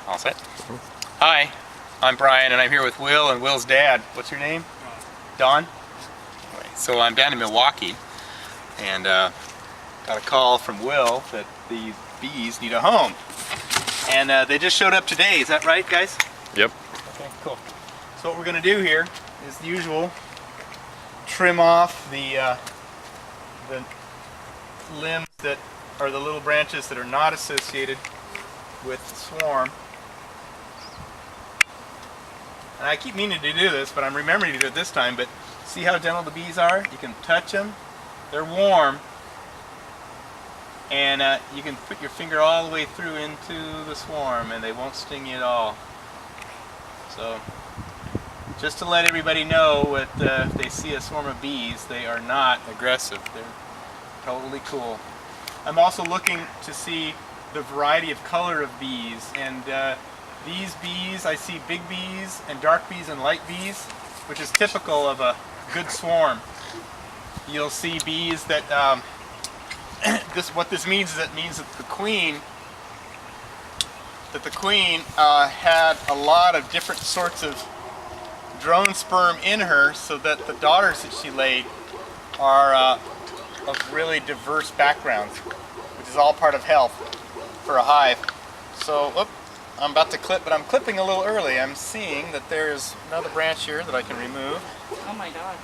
All set? Hi, I'm Brian and I'm here with Will and Will's dad. What's your name? Don? Anyway, so I'm down in Milwaukee and got a call from Will that the bees need a home. And they just showed up today, is that right, guys? Yep. Okay, cool. So what we're going to do here is the usual, trim off the limbs that are the little branches that are not associated with the swarm. And I keep meaning to do this, but I'm remembering to do it this time. But see how gentle the bees are? You can touch them. They're warm. And you can put your finger all the way through into the swarm and they won't sting you at all. So, just to let everybody know that if they see a swarm of bees, they are not aggressive. They're totally cool. I'm also looking to see the variety of color of bees. And these bees, I see big bees and dark bees and light bees, which is typical of a good swarm. You'll see bees that, what this means is it means that the queen had a lot of different sorts of drone sperm in her, so that the daughters that she laid are of really diverse backgrounds, which is all part of health for a hive. So, I'm about to clip, but I'm clipping a little early. I'm seeing that there's another branch here that I can remove. Oh my god.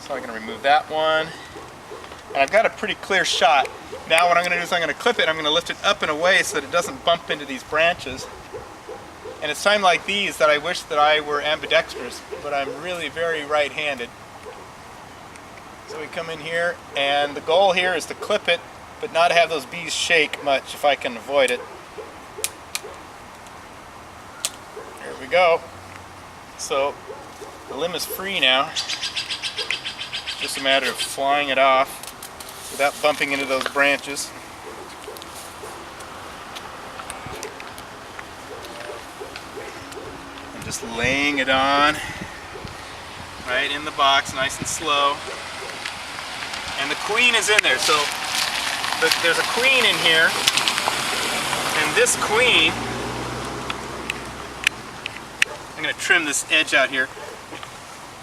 So I'm going to remove that one. And I've got a pretty clear shot. Now what I'm going to do is I'm going to clip it, I'm going to lift it up and away so that it doesn't bump into these branches. And it's time like these that I wish that I were ambidextrous, but I'm really very right-handed. So we come in here, and the goal here is to clip it, but not have those bees shake much if I can avoid it. Here we go. So the limb is free now. Just a matter of flying it off without bumping into those branches. And just laying it on right in the box, nice and slow. And the queen is in there. So there's a queen in here, and this queen, I'm going to trim this edge out here.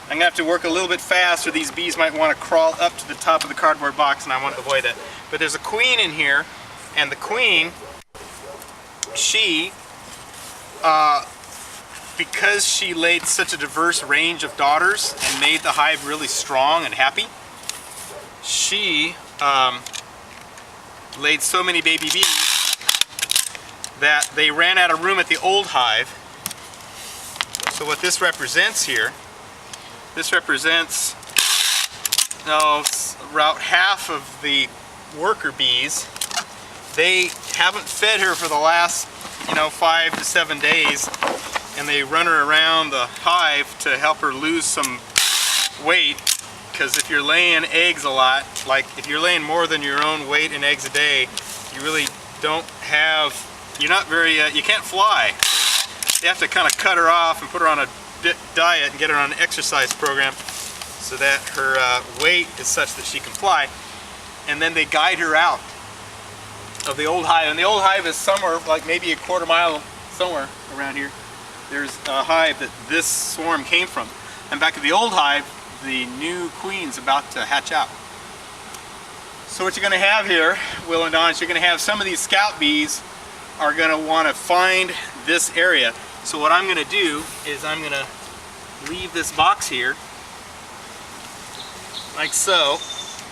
I'm going to have to work a little bit fast or these bees might want to crawl up to the top of the cardboard box, and I want to avoid that. But there's a queen in here, and the queen, she, because she laid such a diverse range of daughters and made the hive really strong and happy, she laid so many baby bees that they ran out of room at the old hive. So what this represents here, this represents about half of the worker bees. They haven't fed her for the last 5 to 7 days, and they run her around the hive to help her lose some weight. Because if you're laying eggs a lot, like if you're laying more than your own weight in eggs a day, you really don't have, you can't fly. You have to kind of cut her off and put her on a diet and get her on an exercise program so that her weight is such that she can fly. And then they guide her out of the old hive. And the old hive is somewhere, like maybe a quarter mile somewhere around here. There's a hive that this swarm came from. And back at the old hive, the new queen's about to hatch out. So what you're going to have here, Will and Don, is you're going to have some of these scout bees are going to want to find this area. So what I'm going to do is I'm going to leave this box here, like so,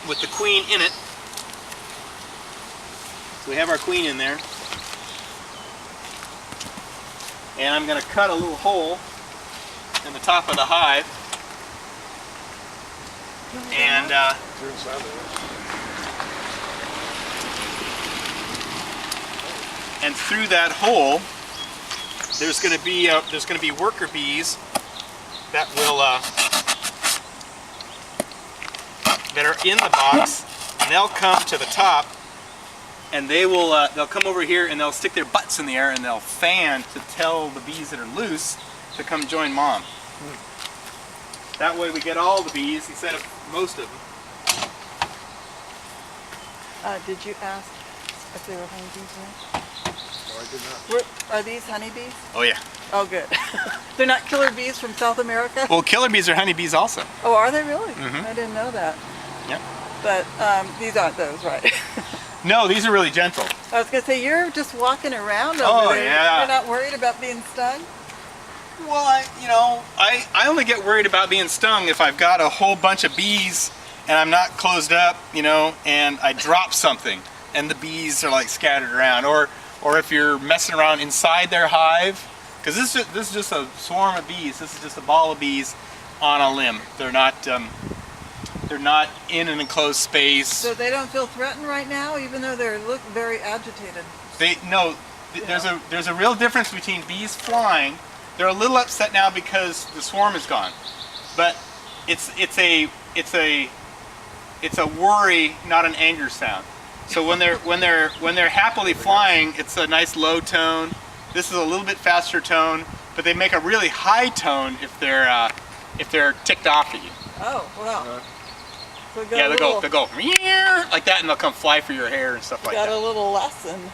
with the queen in it. So we have our queen in there. And I'm going to cut a little hole in the top of the hive. And through that hole, there's going to be worker bees that will that are in the box, and they'll come to the top, and they'll come over here and they'll stick their butts in the air and they'll fan to tell the bees that are loose to come join mom. That way we get all the bees instead of most of them. Did you ask if they were honeybees. No, I did not. Are these honeybees? Oh yeah. Oh, good. They're not killer bees from South America? Well, killer bees are honeybees also. Oh, are they really? Mhm. I didn't know that. Yep. But these aren't those, right? No, these are really gentle. I was going to say, you're just walking around Oh, over there. yeah. You're not worried about being stung? Well, I only get worried about being stung if I've got a whole bunch of bees and I'm not closed up, and I drop something and the bees are like scattered around, or if you're messing around inside their hive, because this is just a swarm of bees. This is just a ball of bees on a limb. They're not in an enclosed space. So they don't feel threatened right now, even though they look very agitated. There's a real difference between bees flying. They're a little upset now because the swarm is gone, but it's a worry, not an anger sound. So when they're happily flying, it's a nice low tone. This is a little bit faster tone, but they make a really high tone if they're ticked off at you. Oh, wow. So They'll go "Meow," like that, and they'll come fly for your hair and stuff like that. Got a little lesson.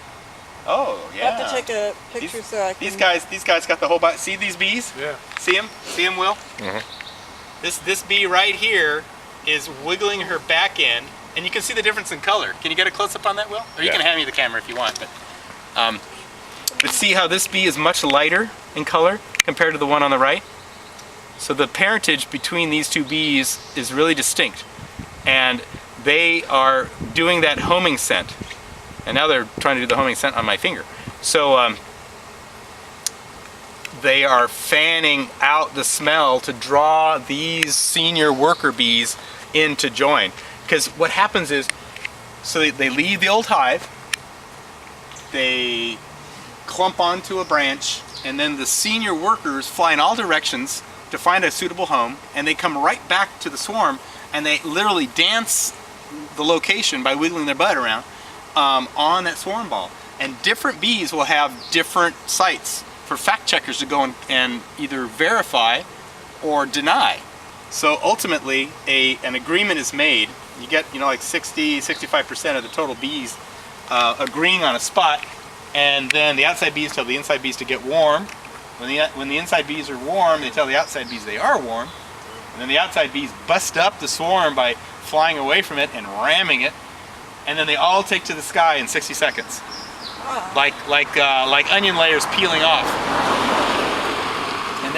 Oh yeah. I have to take a picture so I can. These guys got the whole body. See these bees? Yeah. See them, Will? Mm-hmm. This bee right here is wiggling her back end, and you can see the difference in color. Can you get a close up on that, Will? Or you can hand me the camera if you want. But see how this bee is much lighter in color compared to the one on the right? So the parentage between these two bees is really distinct, and they are doing that homing scent. And now they're trying to do the homing scent on my finger. So they are fanning out the smell to draw these senior worker bees in to join. Because what happens is, so they leave the old hive, they clump onto a branch, and then the senior workers fly in all directions to find a suitable home, and they come right back to the swarm, and they literally dance the location by wiggling their butt around on that swarm ball. And different bees will have different sites for fact checkers to go and either verify or deny. So ultimately an agreement is made. You get like 60-65% of the total bees agreeing on a spot, and then the outside bees tell the inside bees to get warm. When the inside bees are warm, they tell the outside bees they are warm, and then the outside bees bust up the swarm by flying away from it and ramming it, and then they all take to the sky in 60 seconds, like onion layers peeling off. And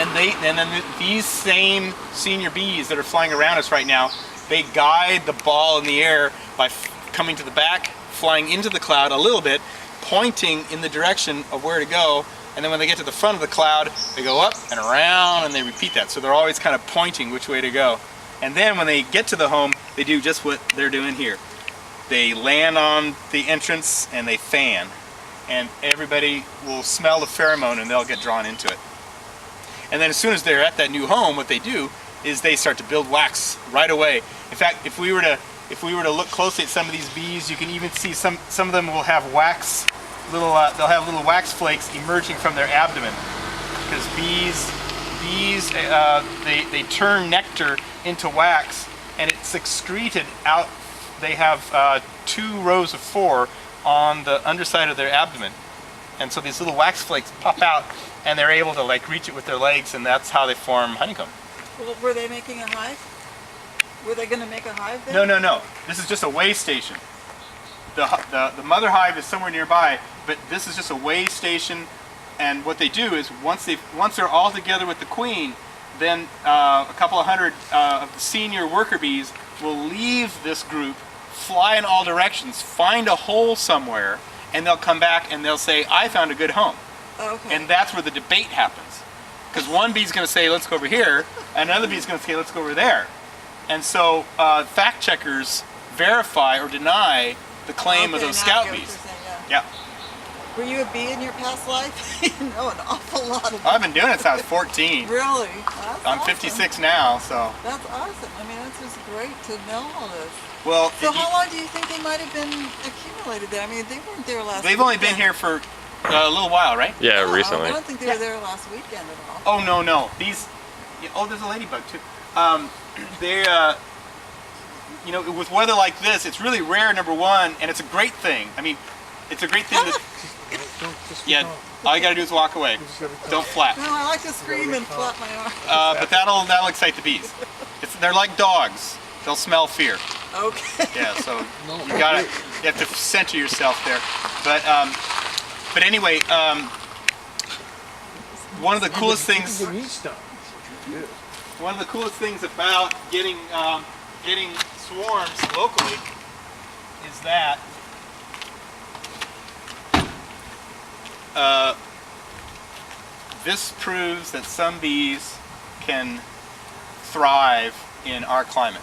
then these same senior bees that are flying around us right now, they guide the ball in the air by coming to the back, flying into the cloud a little bit, pointing in the direction of where to go, and then when they get to the front of the cloud, they go up and around, and they repeat that. So they're always kind of pointing which way to go. And then when they get to the home, they do just what they're doing here. They land on the entrance and they fan, and everybody will smell the pheromone and they'll get drawn into it. And then as soon as they're at that new home, what they do is they start to build wax right away. In fact, if we were to look closely at some of these bees, you can even see some of them will have wax, they'll have little wax flakes emerging from their abdomen, because bees they turn nectar into wax, and it's excreted out. They have 2 rows of 4 on the underside of their abdomen, and so these little wax flakes pop out, and they're able to reach it with their legs, and that's how they form honeycomb. Well, were they making a hive? Were they going to make a hive there? No. This is just a way station. The mother hive is somewhere nearby, but this is just a way station. And what they do is once they're all together with the queen, then a couple of hundred of the senior worker bees will leave this group, fly in all directions, find a hole somewhere, and they'll come back and they'll say, "I found a good home." Okay. And that's where the debate happens. Because one bee's going to say, "Let's go over here," and another bee's going to say, "Let's go over there." And so fact checkers verify or deny the claim of those scout bees. Yeah. Were you a bee in your past life? You know an awful lot of. I've been doing it since I was 14. Really? That's I'm awesome. 56 now, so. That's awesome. I mean, that's just great to know all this. Well, so how long do you think they might have been accumulated there? I mean, they weren't there last. They've only been here for a little while, right? Yeah, recently. I don't think they were there last weekend at all. Oh no. These. Oh, there's a ladybug too. They. With weather like this, it's really rare, number one, and it's a great thing. I mean, It's a great thing that, Don't just yeah, all you gotta do is walk away. You just gotta be Don't flap. No, I like to scream and flap my arms. But that'll excite the bees. They're like dogs. They'll smell fear. Okay. Yeah, so No. you have to center yourself there. But anyway, one of the coolest things. The meat stuff. That's what you do. One of the coolest things about getting swarms locally is that this proves that some bees can thrive in our climate.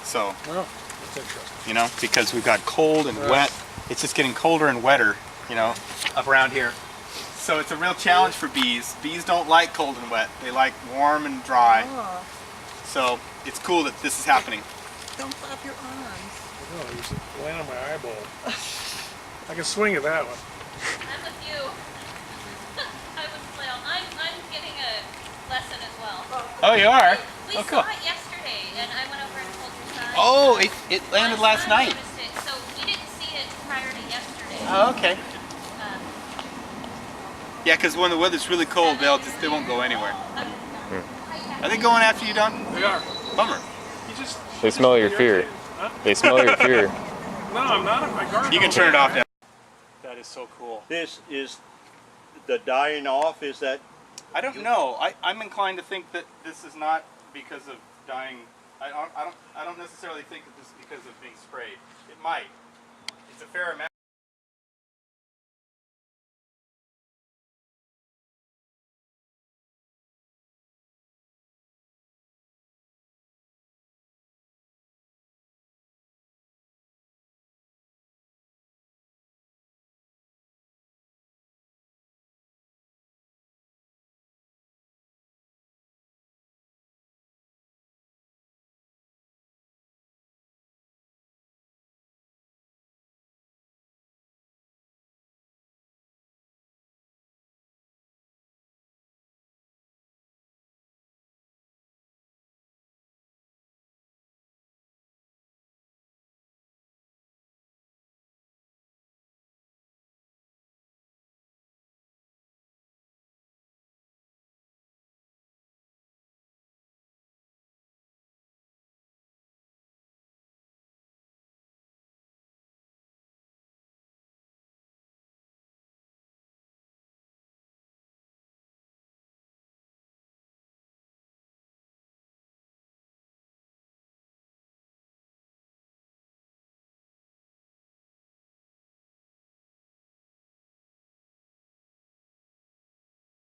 So, Well, that's interesting. you know, because we've got cold and wet. It's just getting colder and wetter, you know, up around here. So it's a real challenge for bees. Bees don't like cold and wet. They like warm and dry. Oh, So it's cool that this is happening. don't flap your arms. No, you just land on my eyeball. I can swing at that one. I'm with you. I would flail. I'm getting a lesson as well. Oh, you are? We Oh, cool. saw it yesterday, and I went over and told your son. Oh, it landed My last son night. noticed it, so we didn't see it prior to yesterday. Oh, okay. Um, Yeah, because when the weather's really cold, they won't go anywhere. Are they going after you, Don? They are. Bummer. You just. They smell your fear. Huh? They smell your fear. No, I'm not in my garden. You can turn it off now. That is so cool. This is the dying off. Is that I don't know. I'm inclined to think that this is not because of dying. I don't necessarily think that this is because of being sprayed. It might. It's a fair amount.